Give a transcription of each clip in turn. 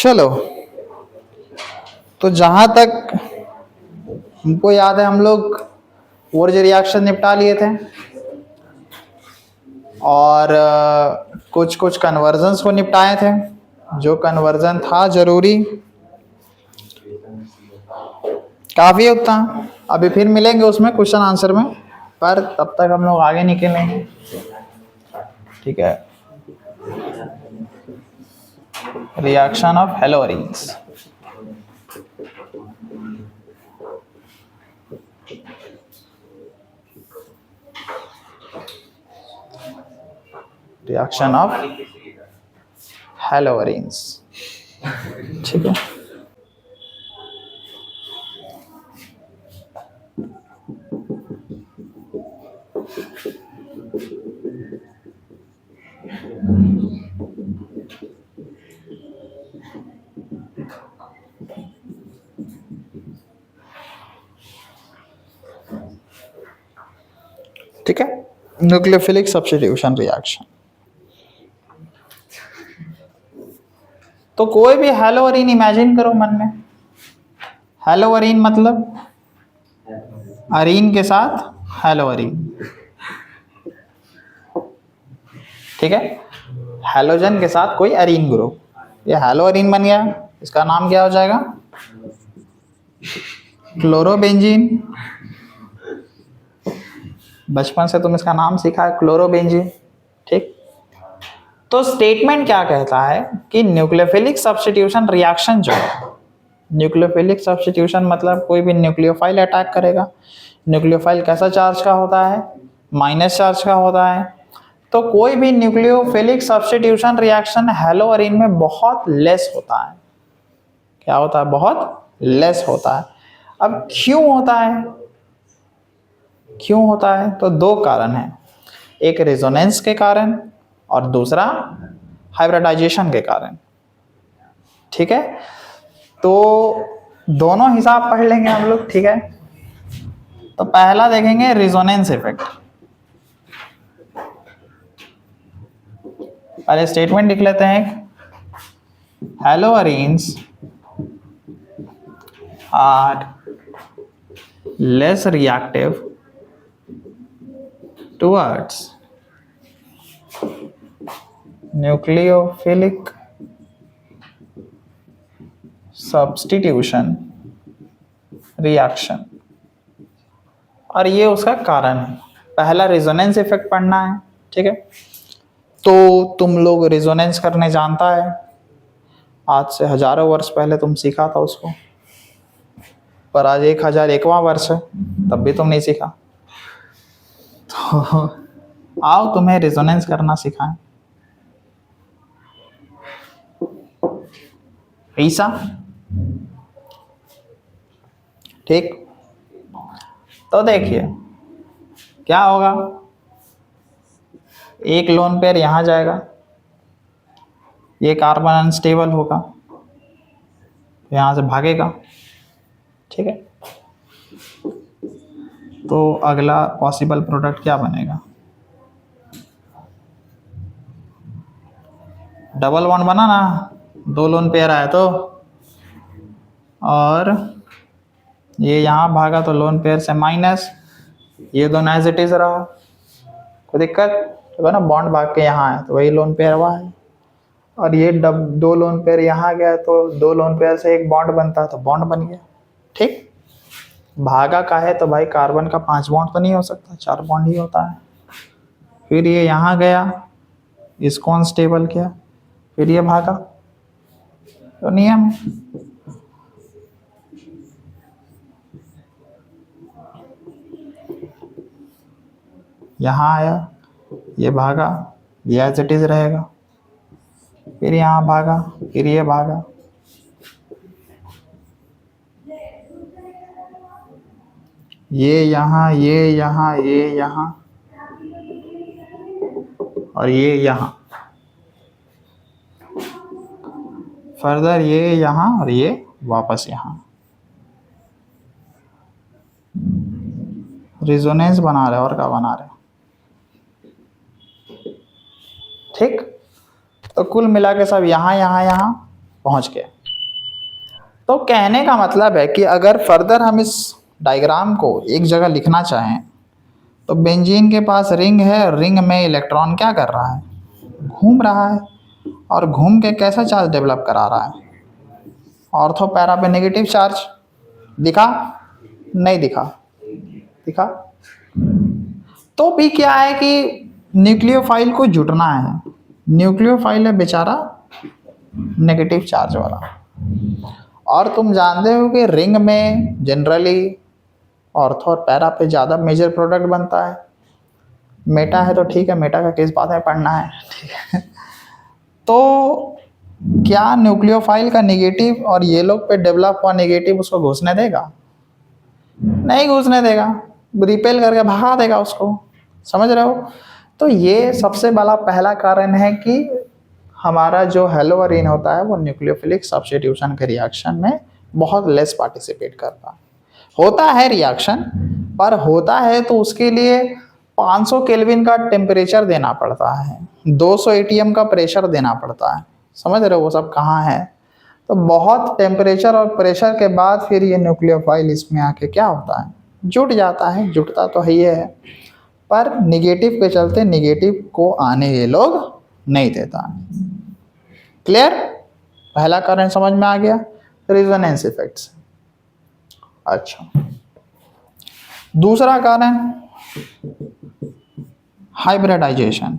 चलो, तो जहां तक हमको याद है हम लोग वर्ज रिएक्शन निपटा लिए थे और कुछ कुछ कन्वर्जन्स को निपटाए थे। जो कन्वर्जन था जरूरी, काफी उतना। अभी फिर मिलेंगे उसमें क्वेश्चन आंसर में, पर तब तक हम लोग आगे निकलेंगे। ठीक है, रिएक्शन ऑफ हेलोरीन्स। रिएक्शन ऑफ हेलोरीन्स, ठीक है। ठीक है, न्यूक्लियोफिलिक सब्स्टिट्यूशन रिएक्शन। तो कोई भी हेलोरीन इमेजिन करो मन में। हेलोरीन मतलब अरीन के साथ हेलोरीन, ठीक है। हेलोजन के साथ कोई अरीन ग्रुप, ये हेलोरीन बन गया। इसका नाम क्या हो जाएगा? क्लोरोबेंजीन। बचपन से तुम इसका नाम सीखा है, क्लोरोबेंजीन, ठीक। तो स्टेटमेंट क्या कहता है कि न्यूक्लियोफिलिक सब्स्टिट्यूशन रिएक्शन जो है, न्यूक्लियोफिलिक सब्स्टिट्यूशन मतलब कोई भी न्यूक्लियोफाइल अटैक करेगा। न्यूक्लियोफाइल कैसा चार्ज का होता है? माइनस चार्ज का होता है। तो कोई भी न्यूक्लियोफिलिक सब्स्टिट्यूशन रिएक्शन हेलोअरीन में बहुत लेस होता है। क्या होता है? बहुत लेस होता है। अब क्यों होता है? क्यों होता है? तो दो कारण हैं, एक रेजोनेंस के कारण और दूसरा हाइब्रिडाइजेशन के कारण, ठीक है। तो दोनों हिसाब पढ़ लेंगे हम लोग, ठीक है। तो पहला देखेंगे रेजोनेंस इफेक्ट। पहले स्टेटमेंट लिख लेते हैं, haloarenes are less reactive towards nucleophilic substitution reaction, और ये उसका कारण है। पहला रेजोनेंस इफेक्ट पढ़ना है, ठीक है। तो तुम लोग रेजोनेंस करने जानता है, आज से हजारों वर्ष पहले तुम सीखा था उसको, पर आज 1001वां वर्ष है तब भी तुम नहीं सीखा। तो आओ तुम्हें रेजोनेंस करना सिखाएं। ऐसा, ठीक। तो देखिए क्या होगा, एक लोन पेयर यहां जाएगा, ये कार्बन अनस्टेबल होगा, यहां से भागेगा, ठीक है। तो अगला पॉसिबल प्रोडक्ट क्या बनेगा? डबल बॉन्ड बना ना, दो लोन पेयर आए तो, और ये यहाँ भागा तो लोन पेयर से माइनस, ये दोनों एज इट इज रहा, कोई दिक्कत तो ना। बॉन्ड भाग के यहाँ है तो वही लोन पेयर हुआ है, और ये दो लोन पेयर यहाँ गया तो दो लोन पेयर से एक बॉन्ड बनता है तो बॉन्ड बन गया, ठीक। भागा का है तो भाई कार्बन का 5 बॉन्ड तो नहीं हो सकता, 4 बॉन्ड ही होता है। फिर ये यहाँ गया, इसको अनस्टेबल किया, फिर ये भागा, तो नियम है। यहाँ आया, ये भागा, ये एज इट इज रहेगा, फिर यहाँ भागा, फिर ये भागा, ये यहाँ, ये यहाँ, ये यहाँ, और ये यहाँ, फर्दर ये यहाँ और ये वापस यहाँ। रेजोनेंस बना रहे और क्या बना रहे, ठीक। तो कुल मिला के सब यहाँ यहाँ यहाँ पहुंच गए। तो कहने का मतलब है कि अगर फर्दर हम इस डायग्राम को एक जगह लिखना चाहें तो बेंजीन के पास रिंग है, रिंग में इलेक्ट्रॉन क्या कर रहा है, घूम रहा है, और घूम के कैसा चार्ज डेवलप करा रहा है, ऑर्थो पैरा पे नेगेटिव चार्ज। दिखा? नहीं दिखा? दिखा? तो भी क्या है कि न्यूक्लियोफाइल को जुटना है, न्यूक्लियोफाइल है बेचारा नेगेटिव चार्ज वाला। और तुम जानते हो कि रिंग में जनरली ऑर्थो और पैरा पे ज़्यादा मेजर प्रोडक्ट बनता है। मेटा है तो ठीक है, मेटा का केस बाद में पढ़ना है, ठीक है। तो क्या न्यूक्लियोफाइल का नेगेटिव और ये लोग पे डेवलप हुआ नेगेटिव उसको घुसने देगा? नहीं घुसने देगा, रिपेल करके भगा देगा उसको। समझ रहे हो? तो ये सबसे बड़ा पहला कारण है कि हमारा जो हेलोअरीन होता है वो न्यूक्लियोफिलिक सब्स्टिट्यूशन के रिएक्शन में बहुत लेस पार्टिसिपेट करता है। होता है रिएक्शन, पर होता है तो उसके लिए 500 केल्विन का टेम्परेचर देना पड़ता है, 200 एटीएम का प्रेशर देना पड़ता है। समझ रहे हो वो सब कहाँ है? तो बहुत टेम्परेचर और प्रेशर के बाद फिर ये न्यूक्लियोफाइल इसमें आके क्या होता है, जुट जाता है। जुटता तो ही है, पर निगेटिव के चलते निगेटिव को आने ये लोग नहीं देता। क्लियर? पहला कारण समझ में आ गया, रेजोनेंस इफेक्ट्स। अच्छा, दूसरा कारण हाइब्रिडाइजेशन।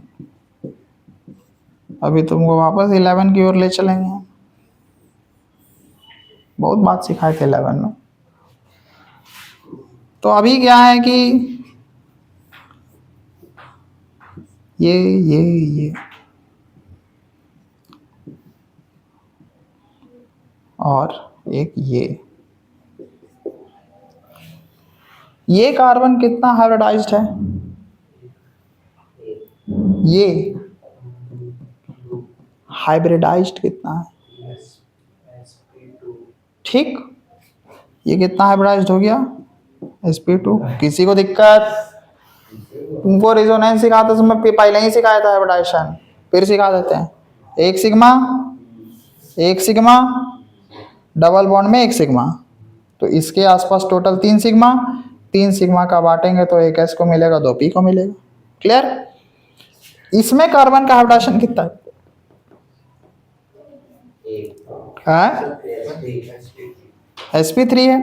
अभी तुमको वापस 11 की ओर ले चलेंगे। बहुत बात सिखाए थे 11 में। तो अभी क्या है कि ये और एक ये कार्बन कितना हाइब्रिडाइज्ड है? ये हाइब्रिडाइज्ड कितना है? ठीक, ये कितना हाइब्रिडाइज्ड हो गया? sp2। किसी को दिक्कत? तुमको रेजोनेंस सिखाते समय पहले ही सिखाया था हाइब्रिडाइजेशन, फिर सिखा देते हैं। एक सिग्मा डबल बॉन्ड में एक सिग्मा, तो इसके आसपास टोटल 3 सिग्मा, 3 सिग्मा का बांटेंगे तो एक s को मिलेगा, 2 p को मिलेगा। क्लियर? इसमें कार्बन का हाइब्रिडाइजेशन कितना है? sp3 है।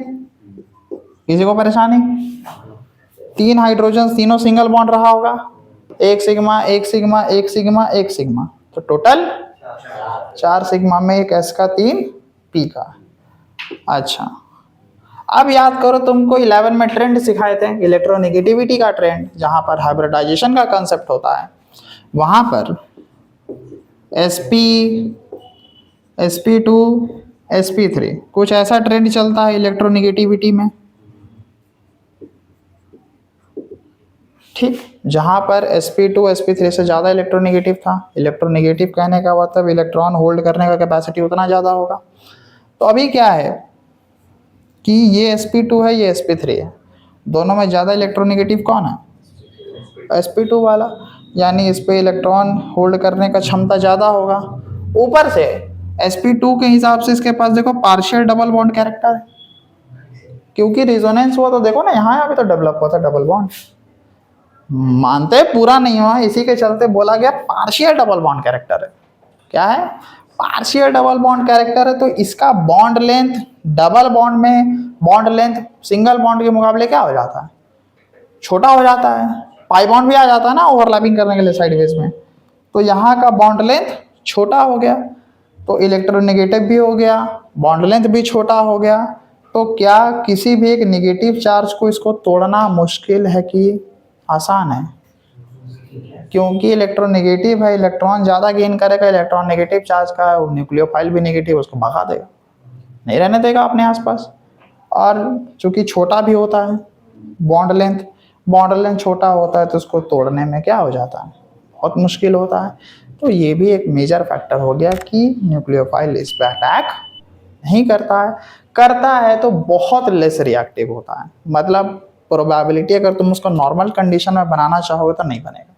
किसी को परेशानी? 3 हाइड्रोजन, तीनों सिंगल बॉन्ड रहा होगा, एक सिग्मा एक सिग्मा एक सिग्मा एक सिग्मा, तो टोटल 4 सिग्मा में एक s का 3 p का। अच्छा, अब याद करो तुमको 11 में ट्रेंड सिखाए थे, इलेक्ट्रोनेगेटिविटी का ट्रेंड, जहां पर हाइब्रिडाइजेशन का कंसेप्ट होता है। वहां पर sp sp2 sp3 कुछ ऐसा ट्रेंड चलता है इलेक्ट्रोनेगेटिविटी में, ठीक, जहां पर sp2 sp3 से ज़्यादा इलेक्ट्रोनेगेटिव था। इलेक्ट्रोनेगेटिव कहने का मतलब इलेक्ट्रॉन होल्ड करने का कैपेसिटी उतना ज़्यादा होगा। तो अभी क्या है कि ये sp2 है, ये sp3 है, दोनों में ज़्यादा इलेक्ट्रोनेगेटिव कौन है? sp2 वाला, यानी इस पे इलेक्ट्रॉन होल्ड करने का क्षमता ज़्यादा होगा। ऊपर से sp2 के हिसाब से इसके पास देखो पार्शियल डबल बॉन्ड कैरेक्टर है, क्योंकि रेजोनेंस हुआ तो देखो ना यहाँ पे तो डेवलप हुआ था डबल बॉन्ड। मानते पूरा नहीं हुआ, इसी के चलते बोला गया पार्शियल डबल बॉन्ड कैरेक्टर है। क्या है? पार्शियल डबल बॉन्ड कैरेक्टर है। तो इसका बॉन्ड लेंथ डबल बॉन्ड में बॉन्ड लेंथ सिंगल बॉन्ड के मुकाबले क्या हो जाता है? छोटा हो जाता है। पाई बॉन्ड भी आ जाता है ना ओवरलैपिंग करने के लिए साइड वेज में, तो यहाँ का बॉन्ड लेंथ छोटा हो गया, तो इलेक्ट्रोनेगेटिव भी हो गया, बॉन्ड लेंथ भी छोटा हो गया। तो क्या किसी भी एक निगेटिव चार्ज को इसको तोड़ना मुश्किल है कि आसान है? क्योंकि इलेक्ट्रोनेगेटिव है, इलेक्ट्रॉन ज़्यादा गेन करेगा, इलेक्ट्रॉन नेगेटिव चार्ज का है, वो न्यूक्लियोफाइल भी नेगेटिव, उसको भगा देगा, नहीं रहने देगा अपने आसपास। और चूंकि छोटा भी होता है बॉन्ड लेंथ छोटा होता है, तो उसको तोड़ने में क्या हो जाता है? बहुत मुश्किल होता है। तो ये भी एक मेजर फैक्टर हो गया कि न्यूक्लियोफाइल इस पर अटैक नहीं करता है तो बहुत लेस रिएक्टिव होता है। मतलब प्रोबेबिलिटी अगर तुम उसको नॉर्मल कंडीशन में बनाना चाहोगे तो नहीं बनेगा।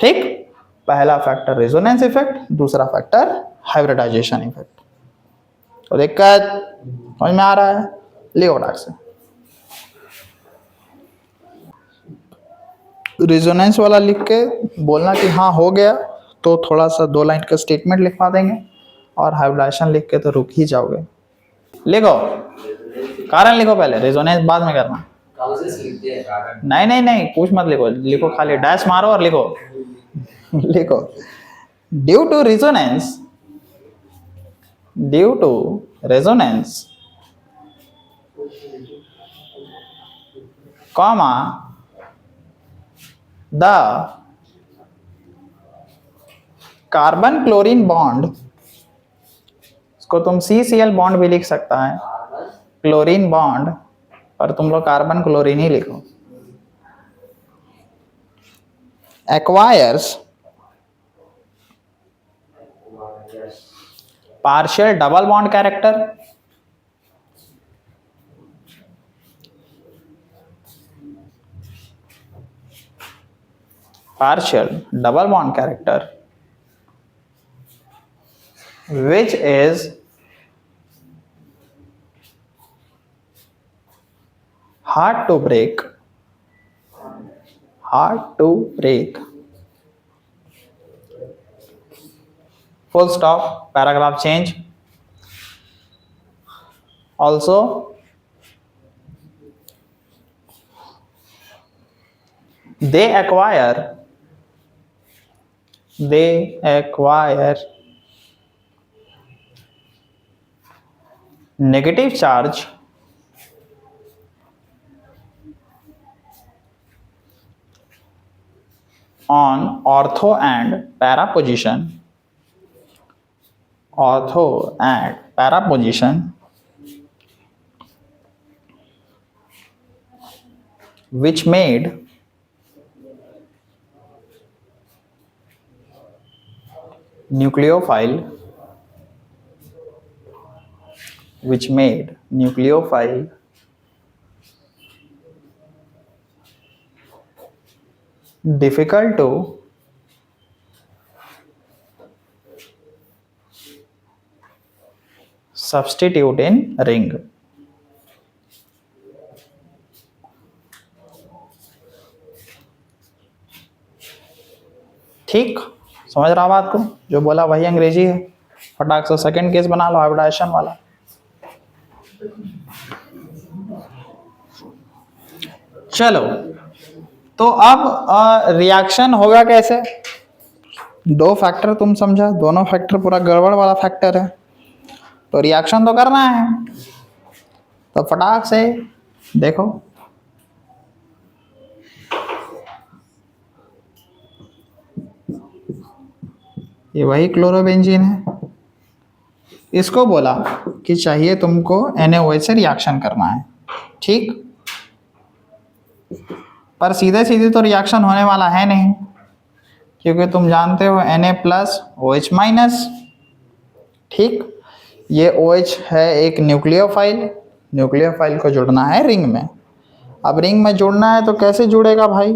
ठीक, पहला फैक्टर रेजोनेंस इफेक्ट, दूसरा फैक्टर हाइब्रिडाइजेशन इफेक्ट। तो दिक्कत समझ में आ रहा है? लिखो फटाक से। रेजोनेंस वाला लिख के बोलना कि हाँ हो गया, तो थोड़ा सा 2 लाइन का स्टेटमेंट लिखवा देंगे, और हाइब्रिडाइजेशन लिख के तो रुक ही जाओगे। लिखो, कारण लिखो पहले, रेजोनेंस बाद में करना। नहीं नहीं नहीं, कुछ मत लिखो, लिखो खाली डैश मारो और लिखो। लिखो, due to resonance, due to resonance, comma the carbon chlorine bond, इसको तुम CCl बॉन्ड भी लिख सकता है, क्लोरीन बॉन्ड, और तुम लोग कार्बन क्लोरीन ही लिखो, acquires partial double bond character, partial double bond character which is hard to break, full stop, paragraph change. Also they acquire negative charge on ortho and para position, which made nucleophile difficult to substitute in ring. ठीक, समझ रहा बात को? जो बोला वही अंग्रेजी है। फटाक से सेकंड केस बना लो, हाइब्रिडाइजेशन वाला। चलो, तो अब रिएक्शन होगा कैसे? 2 फैक्टर तुम समझा, दोनों फैक्टर पूरा गड़बड़ वाला फैक्टर है, तो रिएक्शन तो करना है। तो फटाक से देखो, ये वही क्लोरोबेंजीन है, इसको बोला कि चाहिए तुमको NaOH से रिएक्शन करना है, ठीक? पर सीधे सीधे तो रिएक्शन होने वाला है नहीं, क्योंकि तुम जानते हो Na+OH-, ठीक? ये OH है एक न्यूक्लियोफाइल को जुड़ना है रिंग में। अब रिंग में जुड़ना है तो कैसे जुड़ेगा भाई?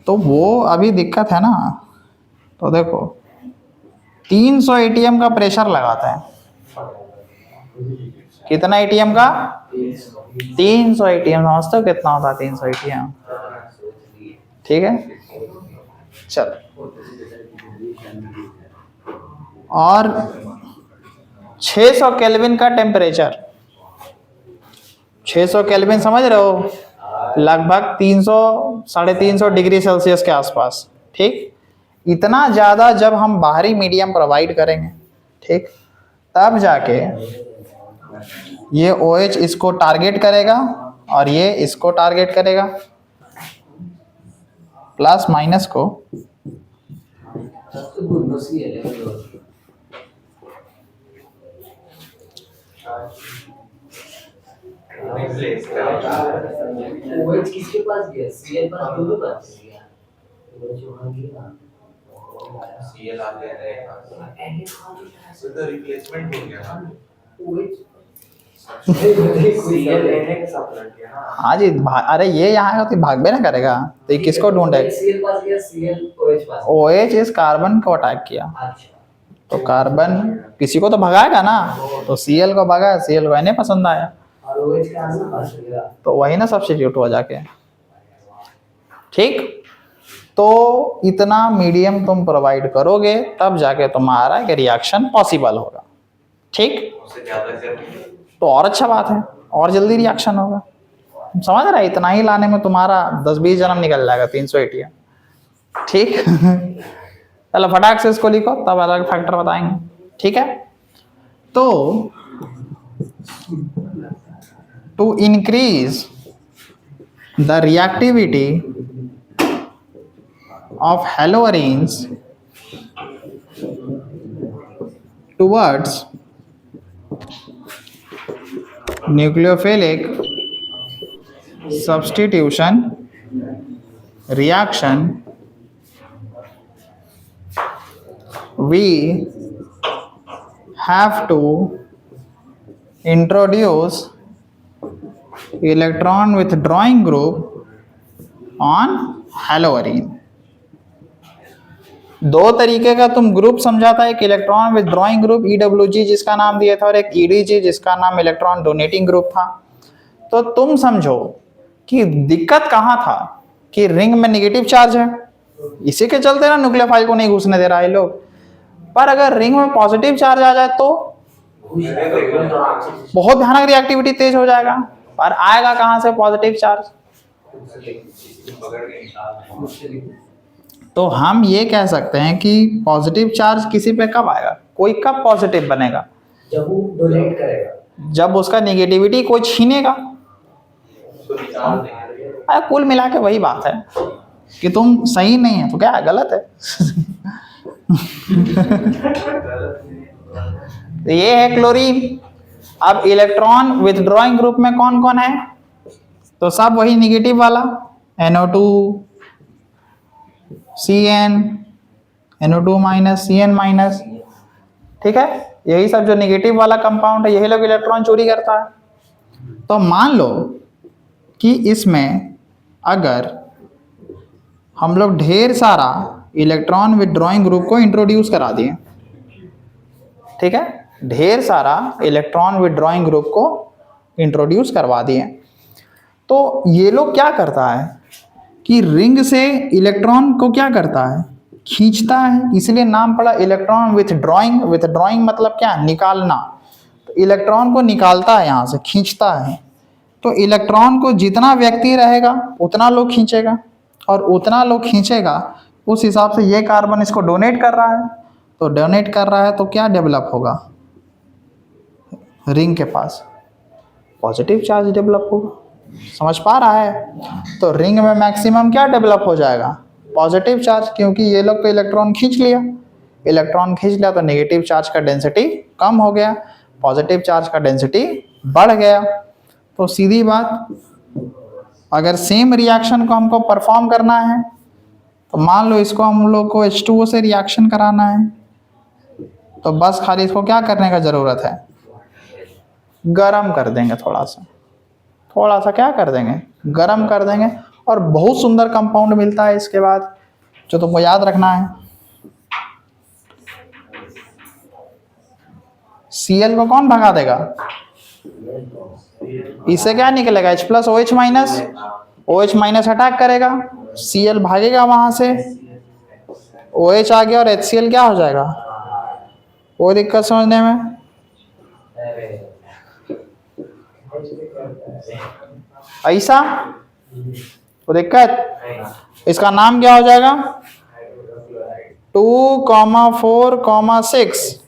तो वो अभी दिक्कत है ना। तो देखो, 300 ATM का प्रेशर लगाता है। कितना ATM का? 300 ATM। समझते हो कितना होता है 300 ATM? ठीक है, चलो। और 600 केल्विन का टेम्परेचर, 600 केल्विन समझ रहे हो? लगभग 300-350 डिग्री सेल्सियस के आसपास, ठीक? इतना ज़्यादा जब हम बाहरी मीडियम प्रोवाइड करेंगे, ठीक, तब जाके ये OH इसको टारगेट करेगा और ये इसको टारगेट करेगा, प्लस माइनस को। किसके पास गया? CL पास, दोनों पास गया। CL आ गया, तो रिप्लेसमेंट हो गया ना। हाँ जी, अरे ये यहाँ तो भाग ना करेगा, तो ये किसको ढूंढेगा? CL पास गया, CL OH पास। OH इस कार्बन को अटैक किया, तो कार्बन किसी को तो भगाएगा ना, तो Cl को भगाया, Cl को Na पसंद आया, और OH का आना बचेगा। तो वही ना सब्स्टिट्यूट हो जाके। ठीक, तो इतना मीडियम तुम प्रोवाइड करोगे तब जाके तुम्हारा एक रिएक्शन पॉसिबल होगा। ठीक, उससे ज्यादा जरूरी है। तो और अच्छा बात है, और जल्दी रिएक्शन होगा। समझ रहा है, इतना ही लाने में तुम्हारा 10-20 जन्म निकल जाएगा, 380। ठीक चलो फटाक से इसको लिखो, तब अलग फैक्टर बताएंगे। ठीक है, तो to increase the reactivity of haloarenes towards nucleophilic substitution reaction, we have to introduce electron withdrawing group on haloarene। दो तरीके का तुम ग्रुप समझा था, एक इलेक्ट्रॉन विथड्रॉइंग ग्रुप EWG जिसका नाम दिया था, और एक EDG जिसका नाम इलेक्ट्रॉन डोनेटिंग ग्रुप था। तो तुम समझो कि दिक्कत कहाँ था, कि रिंग में नेगेटिव चार्ज है, इसी के चलते ना न्यूक्लियोफाइल को नहीं घुसने दे रहा है लोग। पर अगर रिंग में पॉजिटिव चार्ज आ जाए तो बहुत भयानक रिएक्टिविटी तेज हो जाएगा। पर आएगा कहाँ से पॉजिटिव चार्ज? तो हम ये कह सकते हैं कि पॉजिटिव चार्ज किसी पे कब आएगा, कोई कब पॉजिटिव बनेगा? जब वो डोनेट करेगा, जब उसका नेगेटिविटी कोई छीनेगा। अरे कुल मिला के वही बात है कि तुम सही नहीं है तो क्या गलत है। तो ये है क्लोरीन। अब इलेक्ट्रॉन विथड्रॉइंग ग्रुप में कौन कौन है? तो सब वही नेगेटिव वाला, NO2 Cn, NO2 minus, Cn minus. ठीक है, यही सब जो नेगेटिव वाला कंपाउंड है, यही लोग इलेक्ट्रॉन चोरी करता है। तो मान लो कि इसमें अगर हम लोग ढेर सारा इलेक्ट्रॉन विथड्रॉइंग ग्रुप को इंट्रोड्यूस करा दिए, ठीक है, ढेर सारा इलेक्ट्रॉन विथड्रॉइंग ग्रुप को इंट्रोड्यूस करवा दिए, तो ये लोग क्या करता है कि रिंग से इलेक्ट्रॉन को क्या करता है, खींचता है। इसलिए नाम पड़ा इलेक्ट्रॉन विथड्रॉइंग। विथड्रॉइंग मतलब क्या? निकालना। तो इलेक्ट्रॉन को निकालता है, यहाँ से खींचता है। तो इलेक्ट्रॉन को जितना व्यक्ति रहेगा उतना लोग खींचेगा, और उतना लोग खींचेगा उस हिसाब से ये कार्बन इसको डोनेट कर रहा है। तो डोनेट कर रहा है तो क्या डेवलप होगा? रिंग के पास पॉजिटिव चार्ज डेवलप होगा। समझ पा रहा है? तो रिंग में मैक्सिमम क्या डेवलप हो जाएगा? पॉजिटिव चार्ज, क्योंकि ये लोग तो इलेक्ट्रॉन खींच लिया। इलेक्ट्रॉन खींच लिया तो नेगेटिव चार्ज का डेंसिटी कम हो गया, पॉजिटिव चार्ज का डेंसिटी बढ़ गया। तो सीधी बात, अगर सेम रिएक्शन को हमको परफॉर्म करना है तो मान लो इसको हम लोग को H2O से रिएक्शन कराना है, तो बस खाली इसको क्या करने का ज़रूरत है? गरम कर देंगे थोड़ा सा क्या कर देंगे? गरम कर देंगे, और बहुत सुंदर कंपाउंड मिलता है इसके बाद, जो तुमको याद रखना है। Cl को कौन भगा देगा? इससे क्या निकलेगा? H plus OH minus. OH minus attack करेगा, Cl भागेगा वहां से, OH आ गया और HCl क्या हो जाएगा? वो दिक्कत समझने में? ऐसा वो दिक्कत। इसका नाम क्या हो जाएगा? 2,4,6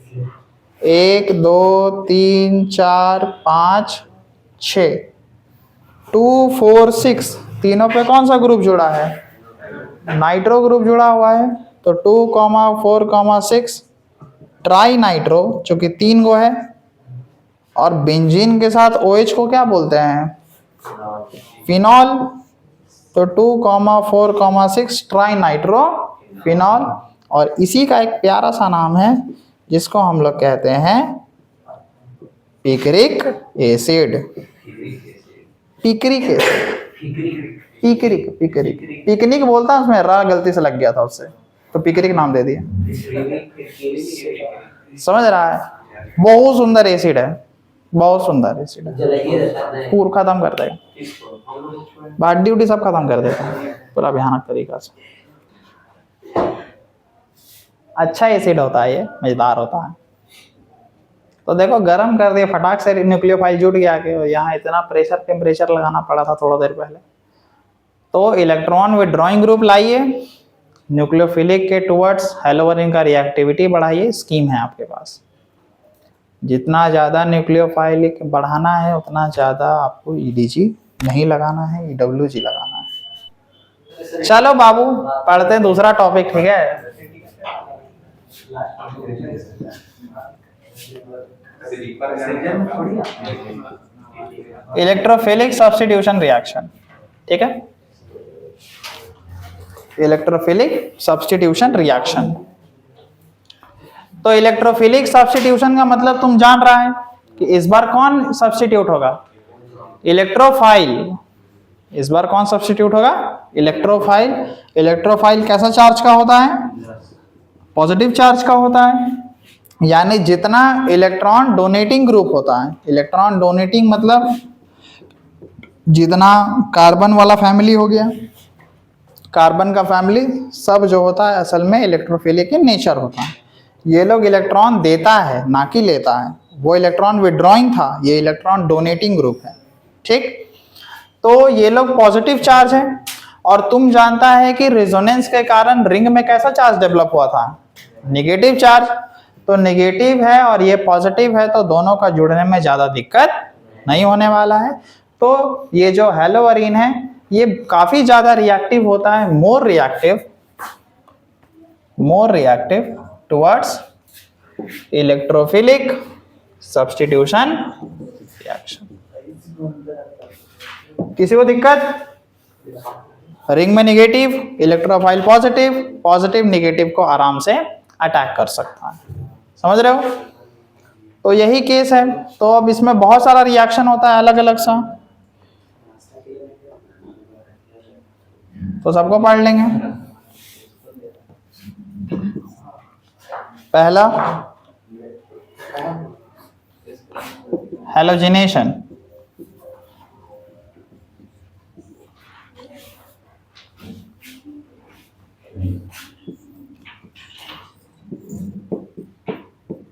1 2 3 4 5 6 2 4 6 तीनों पे कौन सा ग्रुप जुड़ा है? नाइट्रो ग्रुप जुड़ा हुआ है। तो 2,4,6 ट्राई नाइट्रो, जो कि 3 गो है, और बेंजीन के साथ OH को क्या बोलते हैं? फिनॉल। तो 2,4,6 ट्राई नाइट्रो फिनॉल। और इसी का एक प्यारा सा नाम है जिसको हम लोग कहते हैं picric acid. Picric acid, picric picric picnic बोलता है, उसमें रा गलती से लग गया था उससे। तो पिकरिक नाम दे दिया। समझ रहा है? बहुत सुंदर एसिड है, बहुत सुंदर एसिड है, जलाइए रहता है। पूरा खत्म कर देगा, बॉडी ड्यूटी सब खत्म कर देगा पूरा भयानक तरीका से। अच्छा एसिड होता है ये, मजेदार होता है। तो देखो गर्म कर दिया फटाक से, न्यूक्लियोफाइल जुट गया कि यहाँ इतना प्रेशर टेम्परेचर लगाना पड़ा था थोड़ा देर पहले। तो इलेक्ट्रॉन विड्रॉइंग ग्रुप लाइए, न्यूक्लियोफिलिक के टुवर्ड्स हेलोवरिन का रिएक्टिविटी बढ़ाइए। स्कीम है आपके पास, जितना ज़्यादा न्यूक्लियोफाइलिक बढ़ाना है उतना ज़्यादा आपको EDG नहीं लगाना है, EWG लगाना है। चलो बाबू पढ़ते हैं दूसरा टॉपिक, ठीक है? इलेक्ट्रोफिलिक सब्स्टिट्यूशन रिएक्शन, ठीक है? Electrophilic substitution reaction. तो इलेक्ट्रोफिलिक सब्स्टिट्यूशन का मतलब तुम जान रहा है कि इस बार कौन सब्स्टिट्यूट होगा? इलेक्ट्रोफाइल। इस बार कौन सब्स्टिट्यूट होगा? इलेक्ट्रोफाइल। इलेक्ट्रोफाइल कैसा चार्ज का होता है? पॉजिटिव चार्ज का होता है। यानी जितना इलेक्ट्रॉन डोनेटिंग ग्रुप होता है, इलेक्ट्रॉन डोनेटिंग मतलब जितना कार्बन वाला फैमिली हो गया, कार्बन का फैमिली सब जो होता है असल में इलेक्ट्रोफिलिक इन नेचर होता है। ये लोग इलेक्ट्रॉन देता है ना कि लेता है। वो इलेक्ट्रॉन विड्रॉइंग था, ये इलेक्ट्रॉन डोनेटिंग ग्रुप है, ठीक? तो ये लोग पॉजिटिव चार्ज है। और तुम जानता है कि रेजोनेंस के कारण रिंग में कैसा चार्ज डेवलप हुआ था? Negative charge. तो नेगेटिव है और ये पॉजिटिव है, तो दोनों का जुड़ने में ज्यादा दिक्कत नहीं होने वाला है। तो ये जो हेलोवरिन है ये काफी ज्यादा रिएक्टिव होता है, more reactive towards electrophilic substitution reaction. किसी को दिक्कत? रिंग में negative, electrophile positive, positive negative को आराम से अटैक कर सकता है। समझ रहे हो? तो यही केस है। तो अब इसमें बहुत सारा रिएक्शन होता है अलग अलग सा, तो सबको पढ़ लेंगे। पहला हैलोजिनेशन।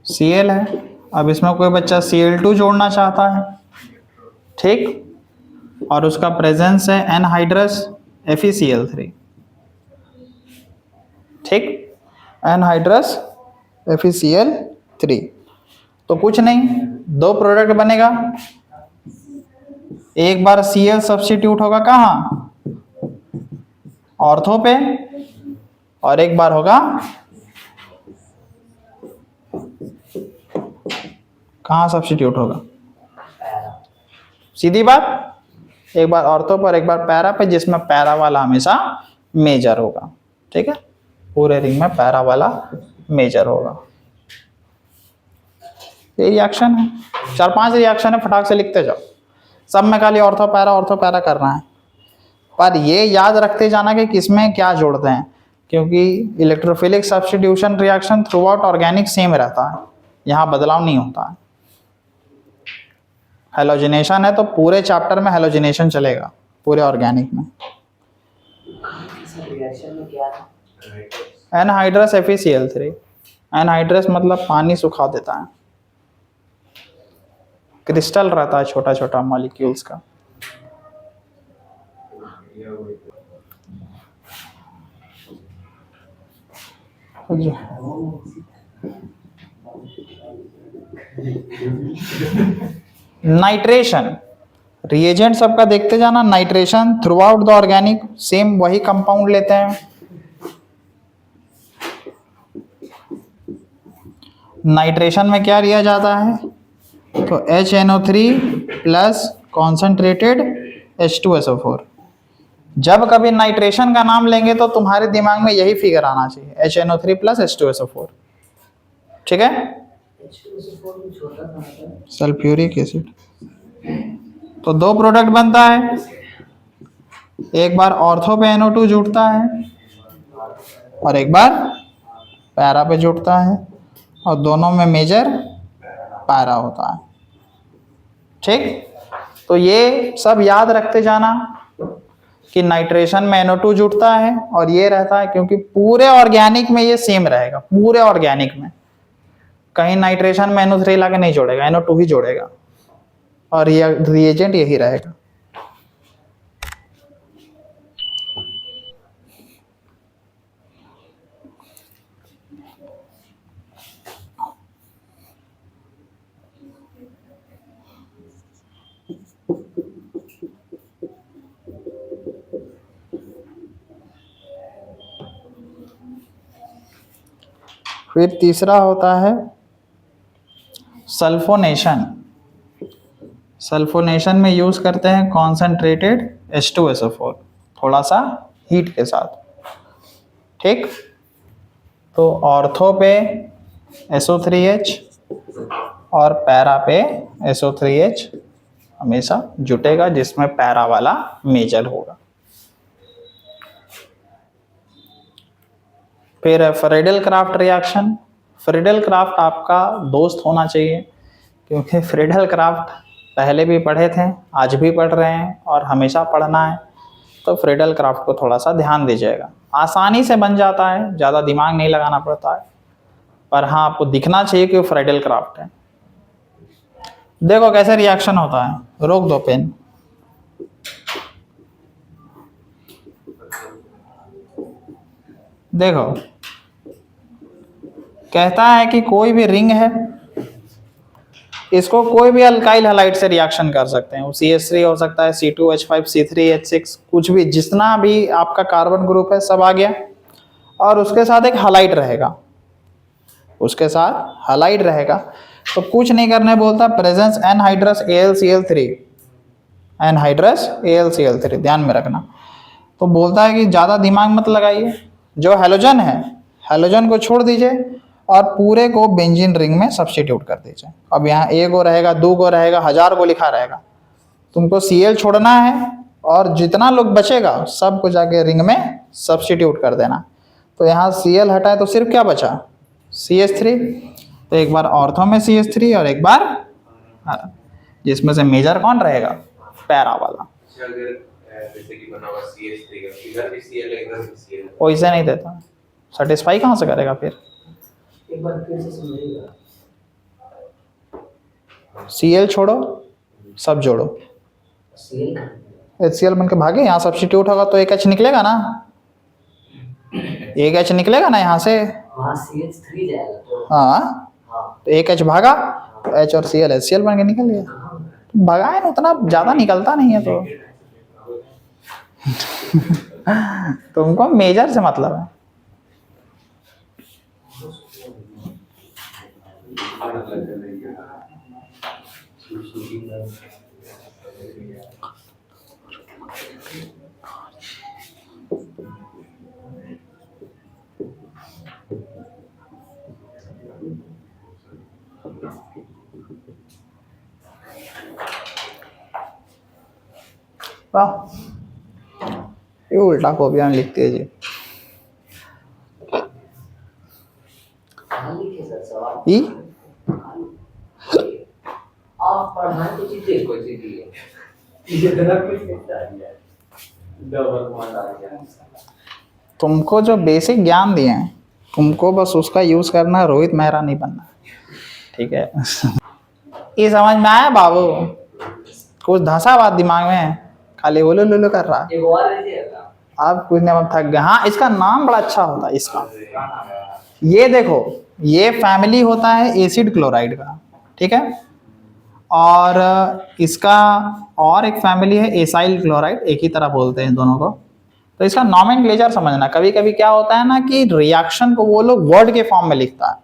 Cl है। अब इसमें कोई बच्चा Cl2 जोड़ना चाहता है, ठीक? और उसका प्रेजेंस है एनहाइड्रस FeCl3, ठीक? Anhydrous FeCl3। तो कुछ नहीं, दो प्रोडक्ट बनेगा। एक बार Cl सब्स्टिट्यूट होगा कहाँ? ऑर्थो पे, और एक बार होगा कहाँ सब्स्टिट्यूट होगा? सीधी बात, एक बार ऑर्थो पर एक बार पैरा पे, जिसमें पैरा वाला हमेशा मेजर होगा, ठीक है? पूरे रिंग में पैरा वाला मेजर होगा। ये रिएक्शन है, 4-5 रिएक्शन है, फटाक से लिखते जाओ। सब में खाली ऑर्थो पैरा करना है, पर ये याद रखते जाना कि किसमें क्या जोड़ते हैं, क्योंकि electrophilic substitution reaction through out organic same रहता है, यहाँ बदलाव नहीं होता है। हेलोजिनेशन है तो पूरे चैप्टर में हेलोजिनेशन चलेगा, पूरे ऑर्गेनिक में। Anhydrous FeCl3। एनहाइड्रस मतलब पानी सुखा देता है, क्रिस्टल रहता है छोटा छोटा मॉलिक्यूल्स का। नाइट्रेशन, रिएजेंट सबका देखते जाना। Nitration through out the organic same वही कंपाउंड लेते हैं। नाइट्रेशन में क्या लिया जाता है? तो HNO3 प्लस कॉन्सेंट्रेटेड H2SO4। जब कभी नाइट्रेशन का नाम लेंगे तो तुम्हारे दिमाग में यही फिगर आना चाहिए, HNO3 प्लस H2SO4, ठीक है? Sulphuric acid. तो दो प्रोडक्ट बनता है, एक बार ऑर्थो पे NO2 जुड़ता है और एक बार पैरा पे जुड़ता है, और दोनों में मेजर पैरा होता है। ठीक, तो ये सब याद रखते जाना कि नाइट्रेशन में NO2 जुड़ता है और ये रहता है, क्योंकि पूरे ऑर्गेनिक में ये सेम रहेगा। पूरे ऑर्गेनिक में कहीं नाइट्रेशन में NO3 लाके नहीं जोड़ेगा, NO2 ही जोड़ेगा, और ये रिएजेंट यही रहेगा। फिर तीसरा होता है सल्फोनेशन। सल्फोनेशन में यूज करते हैं कॉन्सेंट्रेटेड H2SO4 थोड़ा सा हीट के साथ। ठीक, तो ऑर्थो पे SO3H और पैरा पे SO3H हमेशा जुटेगा, जिसमें पैरा वाला मेजर होगा। फिर Friedel craft reaction. Friedel craft आपका दोस्त होना चाहिए, क्योंकि फ्रेडल क्राफ्ट पहले भी पढ़े थे, आज भी पढ़ रहे हैं और हमेशा पढ़ना है। तो फ्रेडल क्राफ्ट को थोड़ा सा ध्यान दीजिएगा। आसानी से बन जाता है, ज़्यादा दिमाग नहीं लगाना पड़ता है, पर हाँ आपको दिखना चाहिए कि वो फ्रेडल क्राफ्ट है। देखो कैसे रिएक्शन होता है, रोक दो पेन। देखो कहता है कि कोई भी रिंग है, इसको कोई भी अल्काइल हैलाइड से रिएक्शन कर सकते हैं। वो CH3 हो सकता है, C2H5, C3H6, कुछ भी, जितना भी आपका कार्बन ग्रुप है सब आ गया, और उसके साथ एक हैलाइड रहेगा, उसके साथ हैलाइड रहेगा। तो कुछ नहीं करने बोलता, presence anhydrous AlCl3, anhydrous AlCl3, ध्यान में रखना। तो बोलता है कि ज़्यादा दिमाग मत लगाइए, जो हैलोजन है हैलोजन को छोड़ दीजिए और पूरे को बेंजीन रिंग में सब्स्टिट्यूट कर दीजिए। अब यहाँ 1 गो रहेगा, 2 गो रहेगा, 1000 गो लिखा रहेगा। तुमको Cl छोड़ना है और जितना लोग बचेगा सबको जाके रिंग में सब्स्टिट्यूट कर देना। तो यहाँ Cl हटाए तो सिर्फ क्या बचा, CH3। तो एक बार ऑर्थो में CH3 और एक बार, जिसमें से मेजर कौन रहेगा, पैरा वाला। जैसे कि बना हुआ CH3 का, इधर भी Cl है, इधर भी Cl है। वैसे नहीं देता, सेटिस्फाई कहाँ से करेगा फिर। एक बार फिर से समझिएगा। Cl छोड़ो, सब जोड़ो, सीएल HCl बन के भागे। यहाँ सब्स्टिट्यूट होगा तो एक H निकलेगा ना, एक H निकलेगा ना यहाँ से। वहाँ CH3 जाएगा तो हाँ, हाँ तो एक H भागा तो H और Cl HCl बन के निकल गया। भगाए ना, उतना ज़्यादा निकलता नहीं है। तो तुमको मेजर से मतलब है। वाह, ये उल्टा कॉपियाँ लिखती है जी। कहाँ लिखे सर सवाल? ई आप पढ़ाने की चीजें कोई चीज है ये गलत कुछ नहीं चाहिए डबल पॉइंट आ गया। तुमको जो बेसिक ज्ञान दिए हैं, तुमको बस उसका यूज करना है, रोहित मेहरा नहीं बनना। ठीक है। ये समझ में आया बाबू? कुछ धंसा बात दिमाग में, खाली बोलो लो कर रहा। एक और लीजिएगा आप कुछ नहीं, अब थक गए। हाँ, इसका नाम बड़ा अच्छा होता है इसका। ये देखो, ये फैमिली होता है एसिड क्लोराइड का, ठीक है। और इसका और एक फैमिली है एसाइल क्लोराइड, एक ही तरह बोलते हैं दोनों को। तो इसका नॉमेनक्लेचर समझना। कभी कभी क्या होता है ना कि रिएक्शन को वो लोग वर्ड के फॉर्म में लिखता है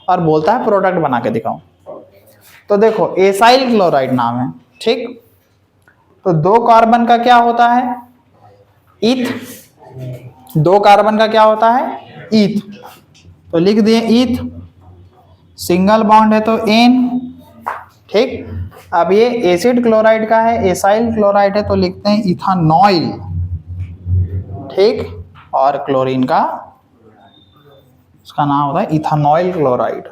और बोलता है प्रोडक्ट बना के दिखाओ। तो देखो एसाइल क्लोराइड नाम है, ठीक। तो 2 कार्बन का क्या होता है, ईथ। 2 कार्बन का क्या होता है, ईथ। तो लिख दिए ईथ। सिंगल बॉन्ड है तो एन, ठीक। अब ये एसिड क्लोराइड का है, एसाइल क्लोराइड है, तो लिखते हैं इथानॉइल, ठीक। और क्लोरीन का उसका नाम होता है इथेनॉल क्लोराइड।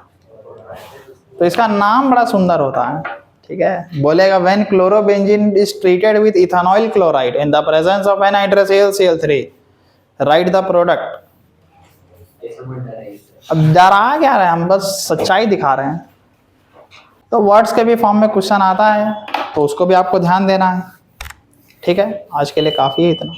तो इसका नाम बड़ा सुंदर होता है, ठीक है। बोलेगा when chlorobenzene is treated with ethanol chloride in the presence of NH3Cl3 right the product. अब डरा क्या रहे हैं, हम बस सच्चाई दिखा रहे हैं। तो वर्ड्स के भी फॉर्म में क्वेश्चन आता है तो उसको भी आपको ध्यान देना है, ठीक है। आज के लिए काफ़ी है इतना।